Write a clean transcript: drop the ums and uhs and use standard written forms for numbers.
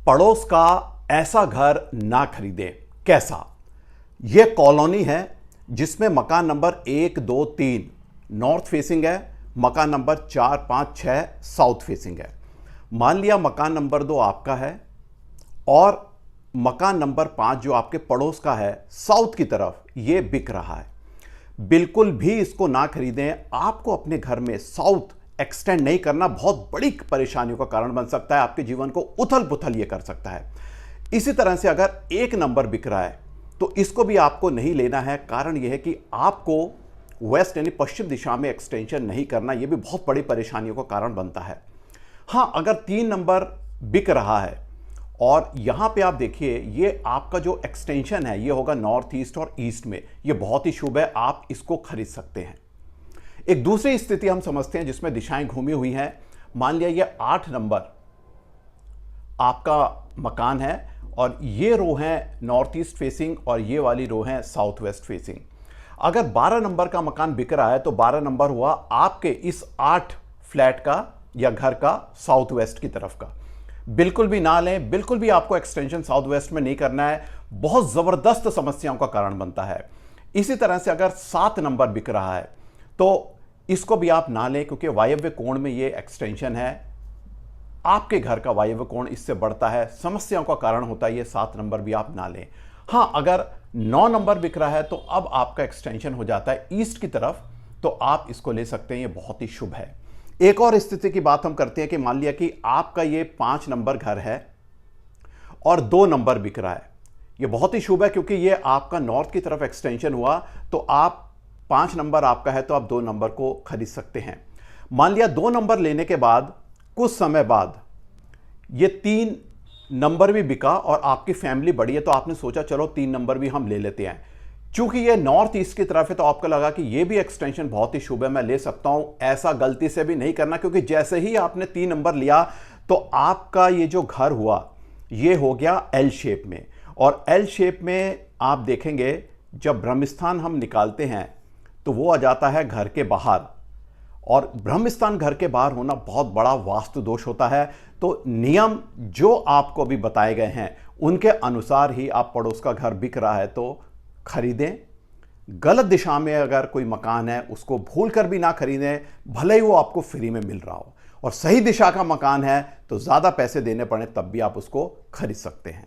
पड़ोस का ऐसा घर ना खरीदें। कैसा? यह कॉलोनी है जिसमें मकान नंबर 1, 2, 3 नॉर्थ फेसिंग है, मकान नंबर 4, 5, 6 साउथ फेसिंग है। मान लिया मकान नंबर 2 आपका है और मकान नंबर 5 जो आपके पड़ोस का है साउथ की तरफ, यह बिक रहा है। बिल्कुल भी इसको ना खरीदें। आपको अपने घर में साउथ एक्सटेंड नहीं करना बहुत बड़ी परेशानियों का कारण बन सकता है, आपके जीवन को उथल पुथल ये कर सकता है। इसी तरह से अगर 1 नंबर बिक रहा है तो इसको भी आपको नहीं लेना है। कारण यह है कि आपको वेस्ट यानी पश्चिम दिशा में एक्सटेंशन नहीं करना, यह भी बहुत बड़ी परेशानियों का कारण बनता है। हाँ, अगर 3 नंबर बिक रहा है और यहां पे आप देखिए ये आपका जो एक्सटेंशन है ये होगा नॉर्थ ईस्ट और ईस्ट में, ये बहुत ही शुभ है, आप इसको खरीद सकते हैं। एक दूसरी स्थिति हम समझते हैं जिसमें दिशाएं घूमी हुई हैं। मान लिया ये 8 नंबर आपका मकान है और ये रो है नॉर्थ ईस्ट फेसिंग और ये वाली रो है साउथ वेस्ट फेसिंग। अगर 12 नंबर का मकान बिक रहा है तो 12 नंबर हुआ आपके इस 8 फ्लैट का या घर का साउथ वेस्ट की तरफ का। बिल्कुल भी ना लें, बिल्कुल भी आपको एक्सटेंशन साउथ वेस्ट में नहीं करना है, बहुत जबरदस्त समस्याओं का कारण बनता है। इसी तरह से अगर 7 नंबर बिक रहा है तो इसको भी आप ना लें, क्योंकि वायव्य कोण में ये एक्सटेंशन है, आपके घर का वायव्य कोण इससे बढ़ता है, समस्याओं का कारण होता है। ये 7 नंबर भी आप ना लें। हाँ, अगर 9 नंबर बिक रहा है तो अब आपका एक्सटेंशन हो जाता है ईस्ट की तरफ, तो आप इसको ले सकते हैं, ये बहुत ही शुभ है। एक और स्थिति की बात हम करते हैं कि मान लिया कि आपका ये 5 नंबर घर है और 2 नंबर बिक रहा है। ये बहुत ही शुभ है क्योंकि ये आपका नॉर्थ की तरफ एक्सटेंशन हुआ, तो आप 5 नंबर आपका है तो आप 2 नंबर को खरीद सकते हैं। मान लिया 2 नंबर लेने के बाद कुछ समय बाद ये 3 नंबर भी बिका और आपकी फैमिली बड़ी है, तो आपने सोचा चलो 3 नंबर भी हम ले लेते हैं। चूंकि ये नॉर्थ ईस्ट की तरफ है तो आपको लगा कि ये भी एक्सटेंशन बहुत ही शुभ है, मैं ले सकता हूं। ऐसा गलती से भी नहीं करना, क्योंकि जैसे ही आपने 3 नंबर लिया तो आपका ये जो घर हुआ ये हो गया एल शेप में, और एल शेप में आप देखेंगे जब ब्रह्मस्थान हम निकालते हैं तो वो आ जाता है घर के बाहर, और ब्रह्मस्थान घर के बाहर होना बहुत बड़ा वास्तु दोष होता है। तो नियम जो आपको अभी बताए गए हैं उनके अनुसार ही आप पड़ोस का घर बिक रहा है तो खरीदें। गलत दिशा में अगर कोई मकान है उसको भूल कर भी ना खरीदें, भले ही वो आपको फ्री में मिल रहा हो। और सही दिशा का मकान है तो ज़्यादा पैसे देने पड़े तब भी आप उसको खरीद सकते हैं।